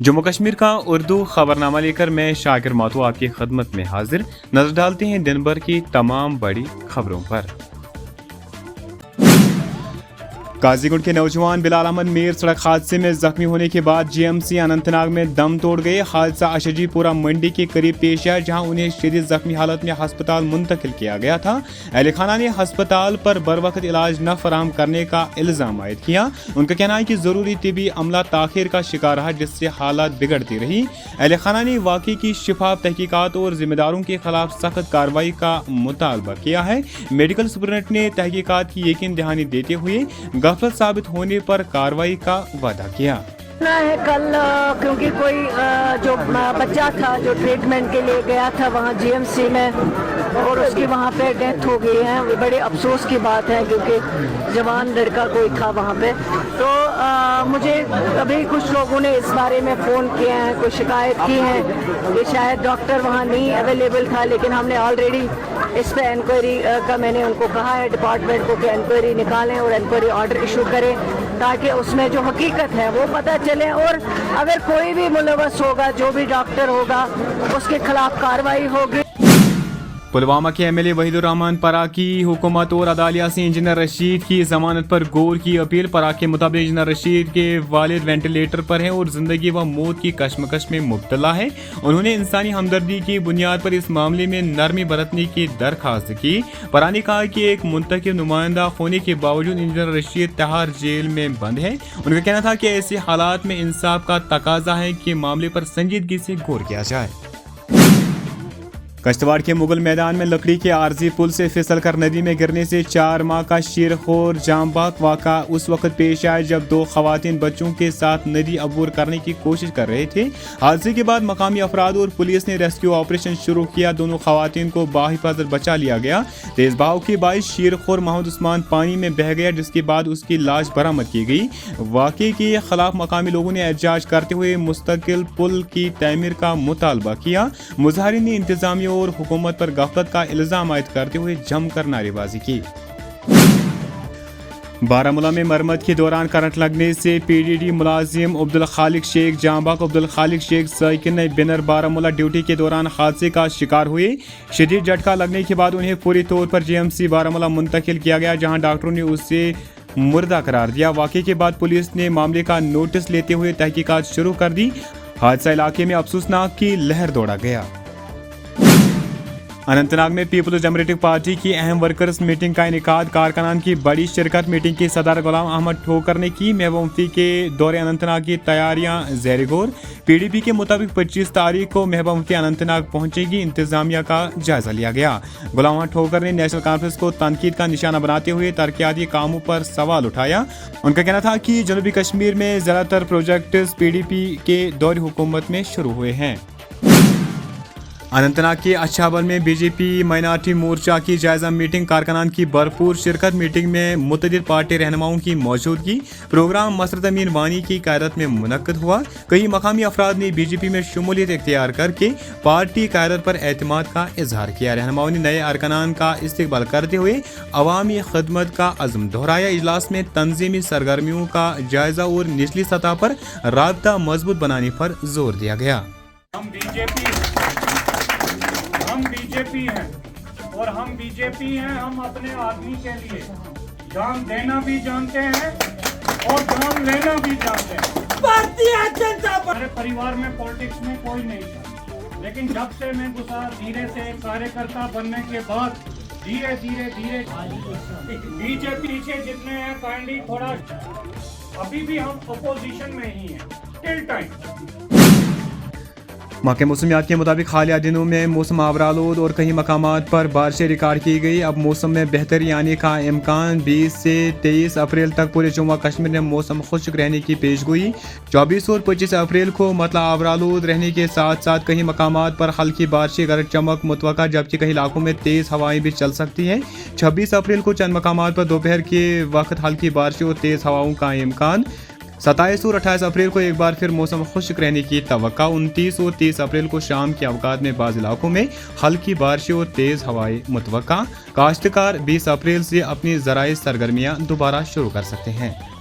जम्मू कश्मीर का उर्दू खबरनामा लेकर मैं शाकिर माथू आपकी खदमत में हाजिर। नजर डालते हैं दिन भर की तमाम बड़ी खबरों पर। काजीगुंड के नौजवान बिलाल अहमद मीर सड़क हादसे में जख्मी होने के बाद जीएमसी अनंतनाग में दम तोड़ गए। हादसा अशजीपुरा मंडी के करीब पेश आया, जहां उन्हें शदीद जख्मी हालत में अस्पताल मुंतकिल किया गया था। अहल खाना ने अस्पताल पर बरवक्त इलाज न फराहम करने का इल्ज़ाम आयद किया। उनका कहना है कि ज़रूरी तिबी अमला ताखिर का शिकार रहा, जिससे हालात बिगड़ती रही। अहल खाना ने वाक़े की शिफाफ तहकीकात और जिम्मेदारों के खिलाफ सख्त कार्रवाई का मुतालबा किया है। मेडिकल सुपरिटेंडेंट ने तहकीकात की यकीन दहानी देते हुए गफलत साबित होने पर कार्रवाई का वादा किया है। कल क्योंकि कोई जो बच्चा था जो ट्रीटमेंट के लिए गया था वहाँ जीएमसी में, और उसकी वहाँ पे डेथ हो गई है। बड़े अफसोस की बात है, क्योंकि जवान लड़का कोई था वहाँ पे। तो मुझे अभी कुछ लोगों ने इस बारे में फ़ोन किए हैं, कोई शिकायत की है कि शायद डॉक्टर वहाँ नहीं अवेलेबल था, लेकिन हमने ऑलरेडी इस पे इंक्वायरी का मैंने उनको कहा है डिपार्टमेंट को कि इंक्वायरी निकालें और इंक्वायरी ऑर्डर इशू करें, ताकि उसमें जो हकीकत है वो पता चले, और अगर कोई भी मुलव्वस होगा, जो भी डॉक्टर होगा, उसके खिलाफ कार्रवाई होगी। पुलवामा के एमएलए वहीदुर रहमान परा की हुकूमत और अदालिया से इंजीनियर रशीद की जमानत पर गौर की अपील। परा के मुताबिक इंजीनियर रशीद के वालिद वेंटिलेटर पर हैं और जिंदगी व मौत की कशमकश में मुब्तला है। उन्होंने इंसानी हमदर्दी की बुनियाद पर इस मामले में नरमी बरतने की दरखास्त की। परा ने कहा कि एक मुंतखब नुमाइंदा होने के बावजूद इंजीनियर रशीद तिहाड़ जेल में बंद है। उनका कहना था कि ऐसे हालात में इंसाफ का तकाजा है कि मामले पर संजीदगी से गौर किया जाए। कश्तवाड़ के मुगल मैदान में लकड़ी के आरजी पुल से फिसलकर नदी में गिरने से 4 माह का शीरखोर जांबाग वाक़ा उस वक्त पेश आया जब 2 खवातीन बच्चों के साथ नदी अबूर करने की कोशिश कर रहे थे। हादसे के बाद मकामी अफराद और पुलिस ने रेस्क्यू ऑपरेशन शुरू किया। दोनों खवातीन को बाहिफाजत बचा लिया गया। तेज बहाव के बायस शीरखोर मोहम्मद उस्मान पानी में बह गया, जिसके बाद उसकी लाश बरामद की गई। वाक़े के खिलाफ मकामी लोगों ने एहतजाज करते हुए मुस्तकिल पुल की तमीर का मुतालबा किया। मुजाहिरीन ने इंतजामिया और हुकूमत पर गफलत का इल्जाम आयद करते हुए जमकर नारेबाजी की। बारामूला में मरम्मत के दौरान करंट लगने से पीडीडी मुलाजिम अब्दुल खालिक शेख जांबाग अब्दुल खालिक शेख साइकिन बिनर बारामूला ड्यूटी के दौरान हादसे का शिकार हुए। शदीद झटका लगने के बाद उन्हें पूरी तौर पर जीएमसी बारामूला मुंतकिल किया गया, जहां डॉक्टरों ने उसे मुर्दा करार दिया। वाक़े के बाद पुलिस ने मामले का नोटिस लेते हुए तहकीकात शुरू कर दी। हादसा इलाके में अफसोसनाक की लहर दौड़ा गया। अनंतनाग में पीपल्स डेमोक्रेटिक पार्टी की अहम वर्कर्स मीटिंग का इनेकाद। कारकुनान की बड़ी शिरकत। मीटिंग की सदर गुलाम अहमद ठोकर ने की। महबूब मुफ्ती के दौरे अनंतनाग की तैयारियां ज़ेर गौर। पीडीपी के मुताबिक 25 तारीख को महबूब मुफ्ती अनंतनाग पहुंचेगी। इंतजामिया का जायजा लिया गया। गुलाम अहमद ठोकर ने नेशनल कॉन्फ्रेंस को तनकीद का निशाना बनाते हुए तरक्याती कामों पर सवाल उठाया। उनका कहना था कि जनूबी कश्मीर में ज़्यादातर प्रोजेक्ट पीडीपी के दौर हुकूमत में शुरू हुए हैं। अनंतनाग के अच्छाबल में बीजेपी माइनॉरिटी मोर्चा की जायजा मीटिंग। कारकुनान की भरपूर शिरकत। मीटिंग में मुतअद्दिद पार्टी रहनुमाओं की मौजूदगी। प्रोग्राम मसरत अमीन वानी की क़यादत में मुनक्कद हुआ। कई मकामी अफराद ने बीजेपी में शमूलियत इख्तियार करके पार्टी क़यादत पर एतमाद का इजहार किया। रहनुमाओं ने नए अरकान का इस्तकबाल करते हुए अवामी खदमत का अज़्म दोहराया। इजलास में तंजीमी सरगर्मियों का जायजा और निचली सतह पर राबता मजबूत बनाने पर जोर दिया गया। हम बीजेपी हैं और हम बीजेपी हैं। हम अपने आदमी के लिए जान देना भी जानते हैं और जान लेना भी जानते हैं। भारतीय जनता हमारे परिवार में पॉलिटिक्स में कोई नहीं था, लेकिन जब से मैं घुसा धीरे से एक कार्यकर्ता बनने के बाद धीरे धीरे बीजेपी पीछे जितने हैं काइंडली थोड़ा, अभी भी हम अपोजिशन में ही हैं टिल टाइम। माह के मौसमियात के मुताबिक हालिया दिनों में मौसम आवरालूद और कई मकामात पर बारिशें रिकॉर्ड की गई। अब मौसम में बेहतरी आने का इम्कान। 20 से 23 अप्रैल तक पूरे जम्मू कश्मीर में मौसम खुश्क रहने की पेशगोई। 24 और 25 अप्रैल को मतलब आवरालूद रहने के साथ साथ कई मकामात पर हल्की बारिशें गरज चमक मुतवक्का, जबकि कई इलाकों में तेज़ हवाएं भी चल सकती हैं। 26 अप्रैल को चंद मकामात पर दोपहर के वक्त हल्की बारिशें और तेज़ हवाओं का इम्कान। 27 और 28 अप्रैल को एक बार फिर मौसम खुश्क रहने की तवक्का। 29 और 30 अप्रैल को शाम के अवकात में बाज़ इलाकों में हल्की बारिशें और तेज़ हवाएं मुतवक्का। काश्तकार 20 अप्रैल से अपनी ज़राई सरगर्मियाँ दोबारा शुरू कर सकते हैं।